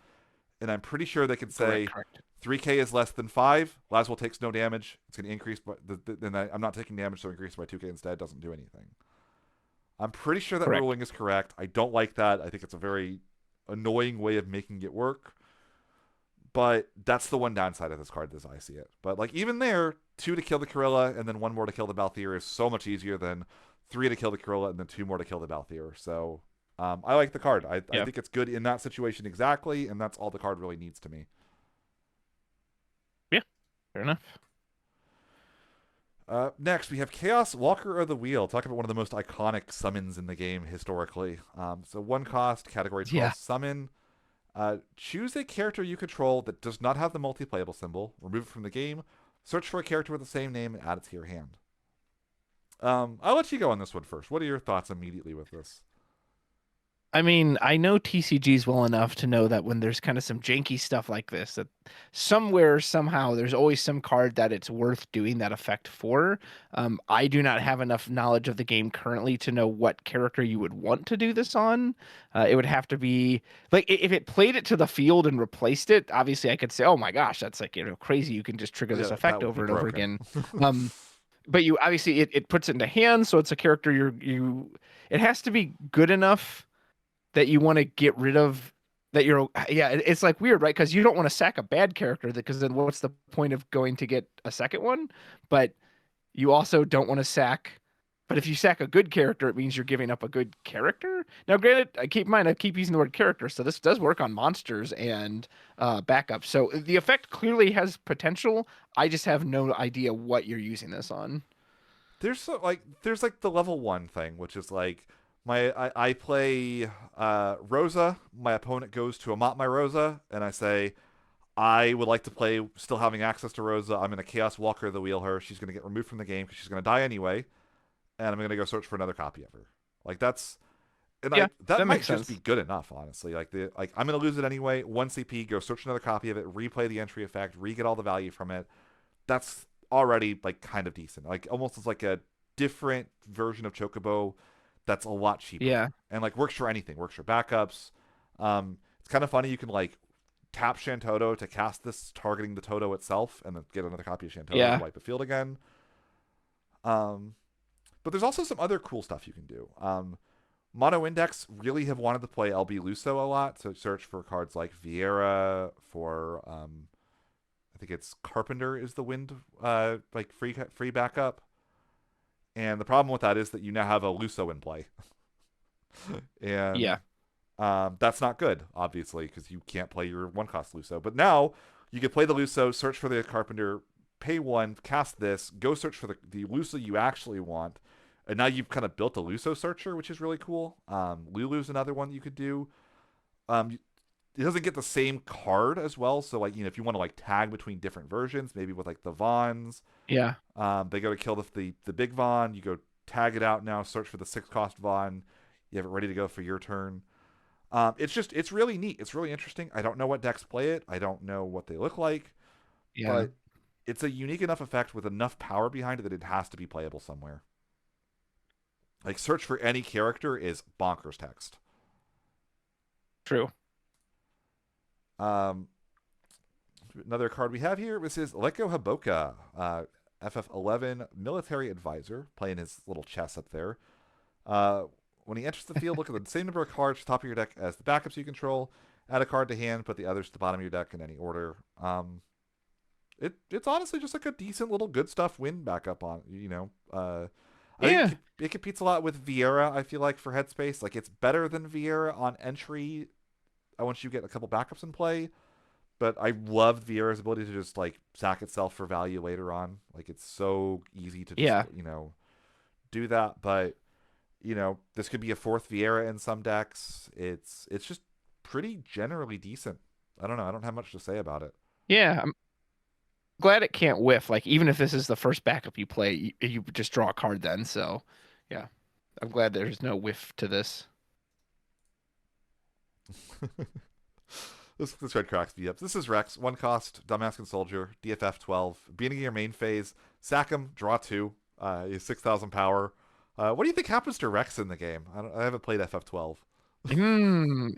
And I'm pretty sure they can Correct. say Correct. 3k is less than 5. Laswell takes no damage. It's going to increase, but then I'm not taking damage, so increase by 2k instead. Doesn't do anything. I'm pretty sure that Correct. ruling is correct. I don't like that. I think it's a very annoying way of making it work. But that's the one downside of this card as I see it. But like even there, 2 to kill the Corilla and then 1 more to kill the Balthier is so much easier than 3 to kill the Corilla and then 2 more to kill the Balthier. So I like the card. I Yeah. think it's good in that situation exactly, and that's all the card really needs to me. Yeah. Fair enough. Next, we have Chaos Walker of the Wheel. Talk about one of the most iconic summons in the game historically. So 1 cost, category 12 Yeah. summon. Choose a character you control that does not have the multi-playable symbol. Remove it from the game. Search for a character with the same name and add it to your hand. I'll let you go on this one first. What are your thoughts immediately with this? I mean, I know TCGs well enough to know that when there's kind of some janky stuff like this, that somewhere, somehow, there's always some card that it's worth doing that effect for. I do not have enough knowledge of the game currently to know what character you would want to do this on. It would have to be like if it played it to the field and replaced it, obviously I could say, oh my gosh, that's like, crazy. You can just trigger this Yeah, that effect would be over and over broken. again. Um, but you obviously it puts it into hands, so it's a character it has to be good enough that you want to get rid of that it's like weird, right? Because you don't want to sack a bad character because then what's the point of going to get a second one? But you also don't want to sack, but if you sack a good character, it means you're giving up a good character. Now granted, I keep in mind I keep using the word character, so this does work on monsters and backup, so the effect clearly has potential. I just have no idea what you're using this on. there's like the level 1 thing, which is like I play Rosa. My opponent goes to amount my Rosa, and I say I would like to play still having access to Rosa. I'm gonna Chaos Walker the wheel her. She's gonna get removed from the game because she's gonna die anyway, and I'm gonna go search for another copy of her. Like that's and Yeah, I that that might makes just be sense. good enough, honestly. Like I'm gonna lose it anyway. 1 CP, go search another copy of it, replay the entry effect, re-get all the value from it. That's already like kind of decent. Like almost as like a different version of Chocobo that's a lot cheaper Yeah, and like works for anything. Works for backups. It's kind of funny. You can like tap Shantoto to cast this targeting the Toto itself, and then get another copy of Shantoto to yeah, wipe the field again. Um, but there's also some other cool stuff you can do. Mono Index really have wanted to play LB Luso a lot, so search for cards like Vieira, for I think it's Carpenter is the wind like free backup. And the problem with that is that you now have a Luso in play, and yeah, that's not good, obviously, because you can't play your 1 cost Luso. But now you can play the Luso, search for the Carpenter, pay 1, cast this, go search for the Luso you actually want, and now you've kind of built a Luso searcher, which is really cool. Lulu's another one you could do. It doesn't get the same card as well, so like if you want to like tag between different versions, maybe with like the Vons, yeah, they go to kill the big Von. You go tag it out now. Search for the 6 cost Von. You have it ready to go for your turn. It's really neat. It's really interesting. I don't know what decks play it. I don't know what they look like, yeah. but it's a unique enough effect with enough power behind it that it has to be playable somewhere. Like search for any character is bonkers text. True. Um, Another card we have here. This is Leko Haboka, FF11 military advisor, playing his little chess up there. Uh, when he enters the field, look at the same number of cards at the top of your deck as the backups you control. Add a card to hand, put the others to the bottom of your deck in any order. It's honestly just like a decent little good stuff win backup on, I think Yeah, it competes a lot with Vieira, I feel like, for headspace. Like, it's better than Vieira on entry once you get a couple backups in play. But I loved Vieira's ability to just, like, sack itself for value later on. Like, it's so easy to just, yeah, do that. But this could be a 4th Vieira in some decks. It's just pretty generally decent. I don't know. I don't have much to say about it. yeah. I'm glad it can't whiff. Like even if this is the first backup you play, you just draw a card then. So, yeah, I'm glad there's no whiff to this. This red cracks me up. This is Rex, 1 cost, Damascus Soldier, DFF 12. Beginning of your main phase, sack him, draw 2. He's 6,000 power. What do you think happens to Rex in the game? I haven't played FF 12. Hmm.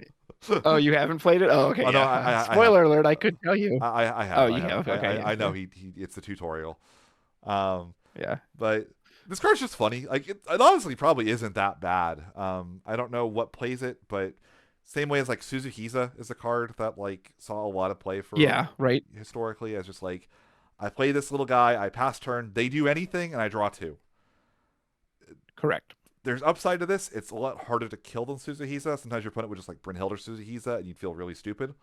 Oh, you haven't played it? Oh, okay, Oh no, yeah. I have. Spoiler alert, I could tell you. I Oh, have. I you have. have. Okay, yeah, I know yeah, he it's the tutorial. Um, yeah, but this card's just funny. Like it honestly probably isn't that bad. I don't know what plays it, but same way as like Suzukiza is a card that like saw a lot of play for yeah. Right. historically as just like I play this little guy, I pass turn, they do anything, and I draw 2. Correct. There's upside to this. It's a lot harder to kill than Suzukiza. Sometimes your opponent would just like Brynhilde or Suzukiza, and you'd feel really stupid.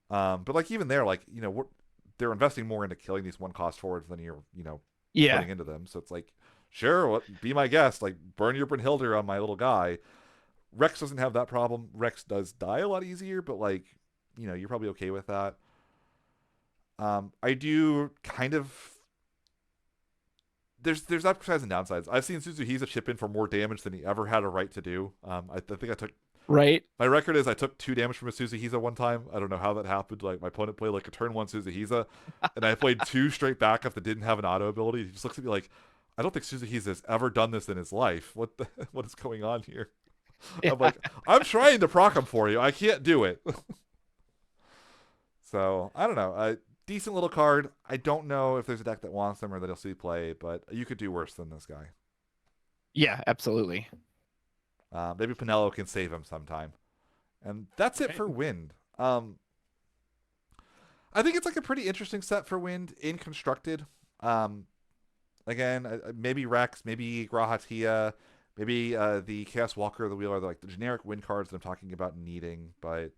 But like even there, like they're investing more into killing these 1 cost forwards than you're Yeah. putting into them. So it's like, sure, be my guest. Like burn your Brynhilde on my little guy. Rex doesn't have that problem. Rex does die a lot easier, but like you're probably okay with that. I do kind of. There's upsides and downsides. I've seen Suzukiza chip in for more damage than he ever had a right to do. I think I took Right. my record is I took 2 damage from a Suzukiza one time. I don't know how that happened. Like my opponent played like a turn 1 Suzukiza, and I played 2 straight backup that didn't have an auto ability. He just looks at me like, I don't think Suzukiza has ever done this in his life. What is going on here? I'm Yeah. like, I'm trying to proc him for you. I can't do it. So I don't know. A decent little card. I don't know if there's a deck that wants them or that he'll see play, but you could do worse than this guy. Yeah. Absolutely. Maybe Pinello can save him sometime. And that's it Right. for Wind. I think it's like a pretty interesting set for Wind in constructed. Um, Again, maybe Rex, maybe Grahatia, maybe the Chaos Walker, the Wheel are like the generic Wind cards that I'm talking about needing. But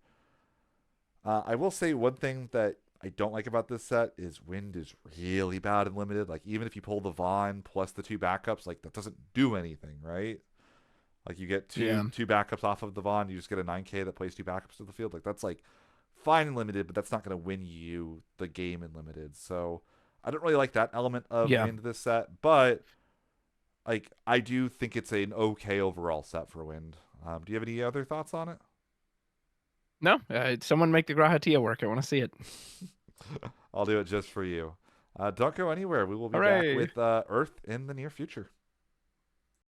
I will say one thing that I don't like about this set is wind is really bad and limited. Like even if you pull the Vaughn plus the two backups, like that doesn't do anything, right? Like you get Yeah. two backups off of the Vaughn, you just get a 9K that plays two backups to the field. Like that's like fine and limited, but that's not going to win you the game in limited. So I don't really like that element of Yeah. wind this set, but like I do think it's an okay overall set for wind. Do you have any other thoughts on it? No, someone make the Grahatia work. I want to see it. I'll do it just for you. Don't go anywhere. We will be back Hooray. with Earth in the near future.